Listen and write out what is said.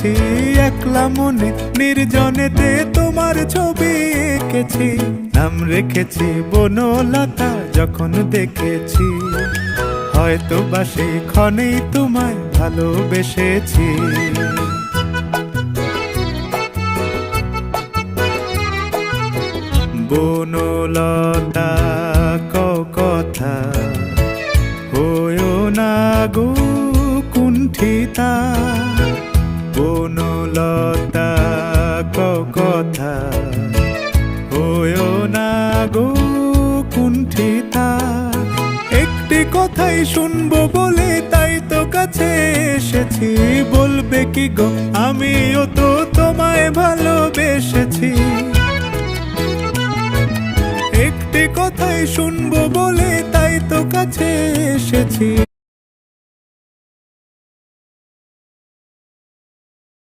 এসেছি একলা মনে নির্জনেতে তোমার ছবি এঁকেছি, নাম রেখেছি বনলতা যখন দেখেছি, হয়তো বা সেই ক্ষণেই তোমায় ভালোবেসেছি। বনলতা কথা হয়ো না গো কুণ্ঠিতা, বনলতা কথা হয়ো না গো কুণ্ঠিতা। একটি কথাই শুনবো বলে তাই তো কাছে এসেছি, বলবে কি গো আমিও তো তোমায় ভালোবেসেছি। একটি কথাই শুনবো বলে তাই তো কাছে এসেছি।